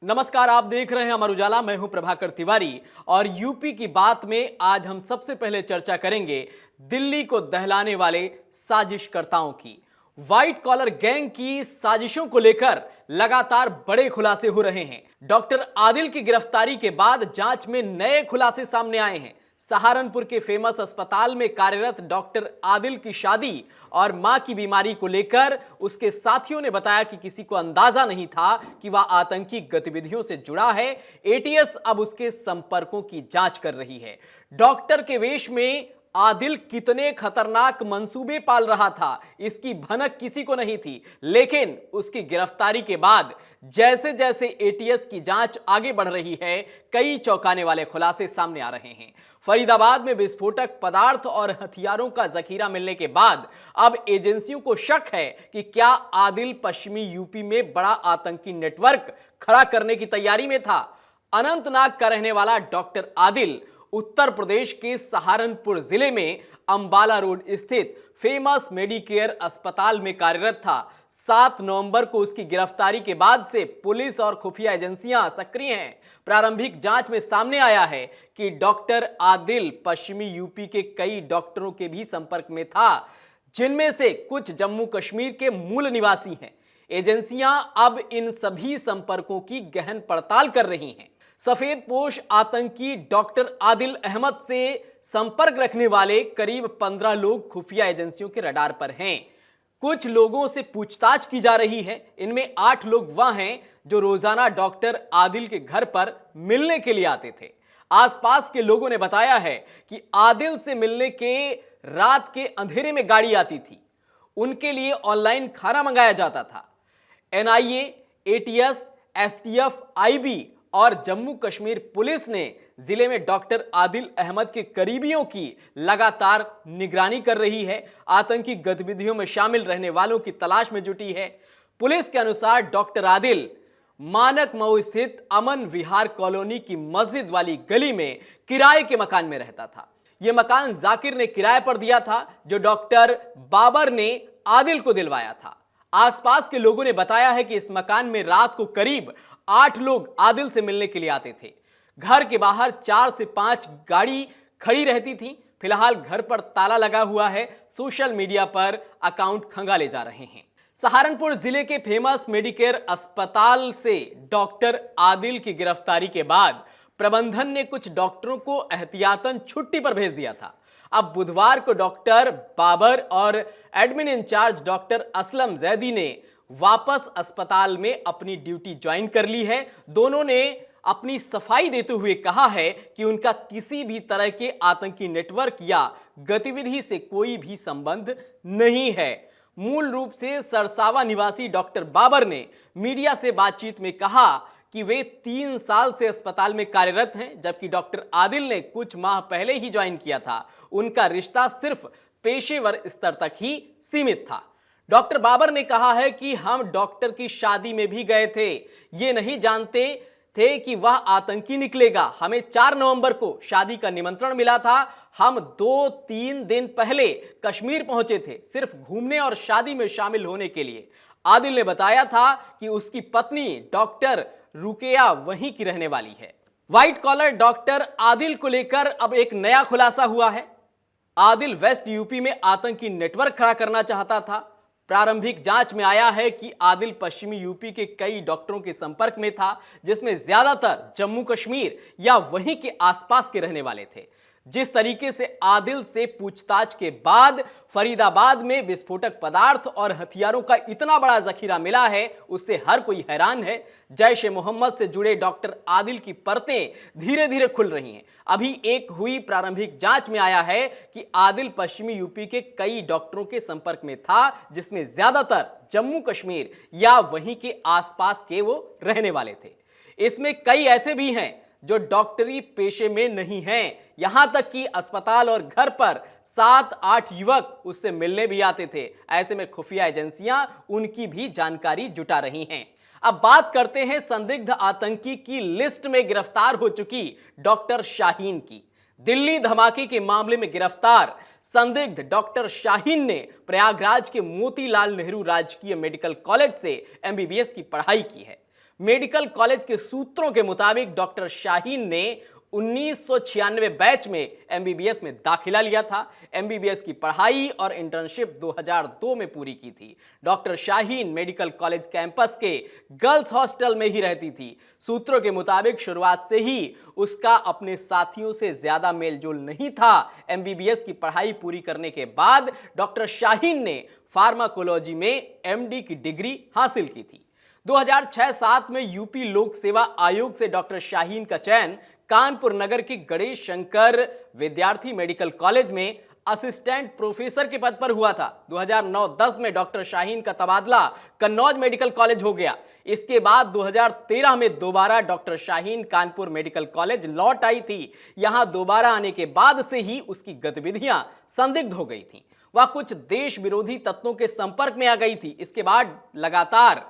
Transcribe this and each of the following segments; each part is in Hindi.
नमस्कार, आप देख रहे हैं अमर उजाला। मैं हूं प्रभाकर तिवारी और यूपी की बात में आज हम सबसे पहले चर्चा करेंगे दिल्ली को दहलाने वाले साजिशकर्ताओं की। व्हाइट कॉलर गैंग की साजिशों को लेकर लगातार बड़े खुलासे हो रहे हैं। डॉक्टर आदिल की गिरफ्तारी के बाद जांच में नए खुलासे सामने आए हैं। सहारनपुर के फेमस अस्पताल में कार्यरत डॉक्टर आदिल की शादी और मां की बीमारी को लेकर उसके साथियों ने बताया कि किसी को अंदाजा नहीं था कि वह आतंकी गतिविधियों से जुड़ा है। एटीएस अब उसके संपर्कों की जांच कर रही है। डॉक्टर के वेश में आदिल कितने खतरनाक मंसूबे पाल रहा था, इसकी भनक किसी को नहीं थी, लेकिन उसकी गिरफ्तारी के बाद जैसे जैसे एटीएस की जांच आगे बढ़ रही है, कई चौंकाने वाले खुलासे सामने आ रहे हैं। फरीदाबाद में विस्फोटक पदार्थ और हथियारों का जखीरा मिलने के बाद अब एजेंसियों को शक है कि क्या आदिल पश्चिमी यूपी में बड़ा आतंकी नेटवर्क खड़ा करने की तैयारी में था। अनंतनाग का रहने वाला डॉक्टर आदिल उत्तर प्रदेश के सहारनपुर जिले में अंबाला रोड स्थित फेमस मेडिकेयर अस्पताल में कार्यरत था। 7 नवंबर को उसकी गिरफ्तारी के बाद से पुलिस और खुफिया एजेंसियां सक्रिय हैं। प्रारंभिक जांच में सामने आया है कि डॉक्टर आदिल पश्चिमी यूपी के कई डॉक्टरों के भी संपर्क में था, जिनमें से कुछ जम्मू कश्मीर के मूल निवासी हैं। एजेंसियां अब इन सभी संपर्कों की गहन पड़ताल कर रही हैं। सफेदपोश आतंकी डॉक्टर आदिल अहमद से संपर्क रखने वाले करीब 15 लोग खुफिया एजेंसियों के रडार पर हैं। कुछ लोगों से पूछताछ की जा रही है। इनमें 8 लोग वह हैं जो रोजाना डॉक्टर आदिल के घर पर मिलने के लिए आते थे। आसपास के लोगों ने बताया है कि आदिल से मिलने के रात के अंधेरे में गाड़ी आती थी। उनके लिए ऑनलाइन खाना मंगाया जाता था। एनआईए, एटीएस, एसटीएफ, आईबी और जम्मू कश्मीर पुलिस ने जिले में डॉक्टर आदिल अहमद के करीबियों की लगातार निगरानी कर रही है। आतंकी गतिविधियों में शामिल रहने वालों की तलाश में जुटी है। पुलिस के अनुसार डॉक्टर आदिल मानक मऊ स्थित अमन विहार कॉलोनी की मस्जिद वाली गली में किराए के मकान में रहता था। यह मकान जाकिर ने किराए पर दिया था, जो डॉक्टर बाबर ने आदिल को दिलवाया था। आसपास के लोगों ने बताया है कि इस मकान में रात को करीब 8 लोग आदिल से मिलने के लिए आते थे। घर के बाहर 4 से 5 गाड़ी खड़ी रहती थी। फिलहाल घर पर ताला लगा हुआ है। सोशल मीडिया पर अकाउंट खंगाले जा रहे हैं। सहारनपुर जिले के फेमस मेडिकेयर अस्पताल से डॉक्टर आदिल की गिरफ्तारी के बाद प्रबंधन ने कुछ डॉक्टरों को एहतियातन छुट्टी पर भेज दिया था। अब बुधवार को डॉक्टर बाबर और admin in charge doctor Aslam Zaidi ने वापस अस्पताल में अपनी ड्यूटी ज्वाइन कर ली है। दोनों ने अपनी सफाई देते हुए कहा है कि उनका किसी भी तरह के आतंकी नेटवर्क या गतिविधि से कोई भी संबंध नहीं है। मूल रूप से सरसावा निवासी डॉक्टर बाबर ने मीडिया से बातचीत में कहा कि वे 3 साल से अस्पताल में कार्यरत हैं, जबकि डॉक्टर आदिल ने कुछ माह पहले ही ज्वाइन किया था। उनका रिश्ता सिर्फ पेशेवर स्तर तक ही सीमित था। डॉक्टर बाबर ने कहा है कि हम डॉक्टर की शादी में भी गए थे, ये नहीं जानते थे कि वह आतंकी निकलेगा। हमें 4 नवंबर को शादी का निमंत्रण मिला था। हम 2-3 दिन पहले कश्मीर पहुंचे थे, सिर्फ घूमने और शादी में शामिल होने के लिए। आदिल ने बताया था कि उसकी पत्नी डॉक्टर रुकिया वहीं की रहने वाली है। व्हाइट कॉलर डॉक्टर आदिल को लेकर अब एक नया खुलासा हुआ है। आदिल वेस्ट यूपी में आतंकी नेटवर्क खड़ा करना चाहता था। प्रारंभिक जांच में आया है कि आदिल पश्चिमी यूपी के कई डॉक्टरों के संपर्क में था, जिसमें ज्यादातर जम्मू कश्मीर या वहीं के आसपास के रहने वाले थे। जिस तरीके से आदिल से पूछताछ के बाद फरीदाबाद में विस्फोटक पदार्थ और हथियारों का इतना बड़ा जखीरा मिला है, उससे हर कोई हैरान है। जैश ए मोहम्मद से जुड़े डॉक्टर आदिल की परतें धीरे धीरे खुल रही हैं। अभी एक हुई प्रारंभिक जांच में आया है कि आदिल पश्चिमी यूपी के कई डॉक्टरों के संपर्क में था, जिसमें ज्यादातर जम्मू कश्मीर या वहीं के आसपास के वो रहने वाले थे। इसमें कई ऐसे भी हैं जो डॉक्टरी पेशे में नहीं हैं। यहां तक कि अस्पताल और घर पर 7-8 युवक उससे मिलने भी आते थे। ऐसे में खुफिया एजेंसियां उनकी भी जानकारी जुटा रही हैं। अब बात करते हैं संदिग्ध आतंकी की लिस्ट में गिरफ्तार हो चुकी डॉक्टर शाहीन की। दिल्ली धमाके के मामले में गिरफ्तार संदिग्ध डॉक्टर शाहीन ने प्रयागराज के मोतीलाल नेहरू राजकीय मेडिकल कॉलेज से एमबीबीएस की पढ़ाई की है। मेडिकल कॉलेज के सूत्रों के मुताबिक डॉक्टर शाहीन ने 1996 बैच में एमबीबीएस में दाखिला लिया था। एमबीबीएस की पढ़ाई और इंटर्नशिप 2002 में पूरी की थी। Doctor Shaheen medical college campus के गर्ल्स हॉस्टल में ही रहती थी। सूत्रों के मुताबिक शुरुआत से ही उसका अपने साथियों से ज्यादा मेलजोल नहीं था। एमबीबीएस की पढ़ाई पूरी करने के बाद डॉक्टर शाहीन ने फार्माकोलॉजी में एमडी की डिग्री हासिल की थी। 2006-07 में यूपी लोक सेवा आयोग से डॉक्टर शाहीन का चयन कानपुर नगर के गणेश शंकर विद्यार्थी मेडिकल कॉलेज में असिस्टेंट प्रोफेसर के पद पर हुआ था। 2009-10 में डॉक्टर शाहीन का तबादला कन्नौज मेडिकल कॉलेज हो गया। इसके बाद 2013 में दोबारा doctor Shaheen Kanpur medical college लौट आई थी। यहां दोबारा आने के बाद से ही उसकी गतिविधियां संदिग्ध हो गई थीं। वह कुछ देश विरोधी तत्वों के संपर्क में आ गई थी। इसके बाद लगातार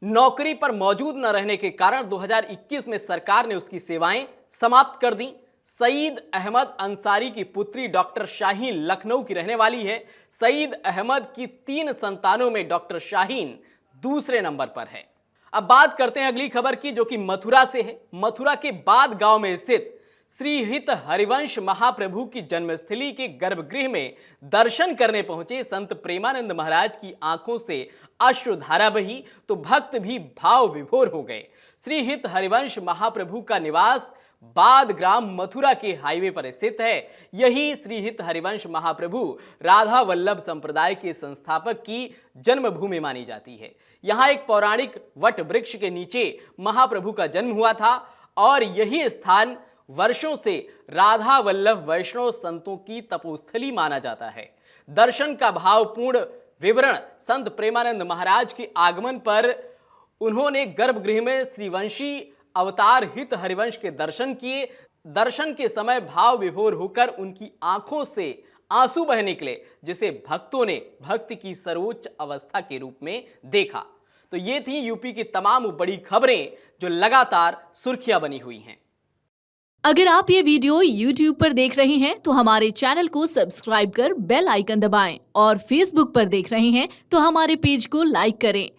नौकरी पर मौजूद न रहने के कारण 2021 में सरकार ने उसकी सेवाएं समाप्त कर दी। सईद अहमद अंसारी की पुत्री डॉक्टर शाहीन लखनऊ की रहने वाली है। सईद अहमद की 3 संतानों में डॉक्टर शाहीन दूसरे नंबर पर है। अब बात करते हैं अगली खबर की, जो कि मथुरा से है। मथुरा के बाद गांव में स्थित श्री हित हरिवंश महाप्रभु की जन्मस्थली के गर्भगृह में दर्शन करने पहुंचे संत प्रेमानंद महाराज की आंखों से अश्रुधारा बही तो भक्त भी भाव विभोर हो गए। श्री हित हरिवंश महाप्रभु का निवास बाद ग्राम मथुरा के हाईवे पर स्थित है। यही श्री हित हरिवंश महाप्रभु राधा वल्लभ संप्रदाय के संस्थापक की जन्मभूमि मानी जाती है। यहाँ एक पौराणिक वट वृक्ष के नीचे महाप्रभु का जन्म हुआ था और यही स्थान वर्षों से राधा वल्लभ वैष्णव संतों की तपोस्थली माना जाता है। दर्शन का भावपूर्ण विवरण संत प्रेमानंद महाराज के आगमन पर उन्होंने गर्भगृह में श्रीवंशी अवतार हित हरिवंश के दर्शन किए। दर्शन के समय भाव विभोर होकर उनकी आंखों से आंसू बह निकले, जिसे भक्तों ने भक्ति की सर्वोच्च अवस्था के रूप में देखा। तो ये थी यूपी की तमाम बड़ी खबरें जो लगातार सुर्खियां बनी हुई हैं। अगर आप ये वीडियो YouTube पर देख रहे हैं तो हमारे चैनल को सब्सक्राइब कर बेल आइकन दबाएं और Facebook पर देख रहे हैं तो हमारे पेज को लाइक करें।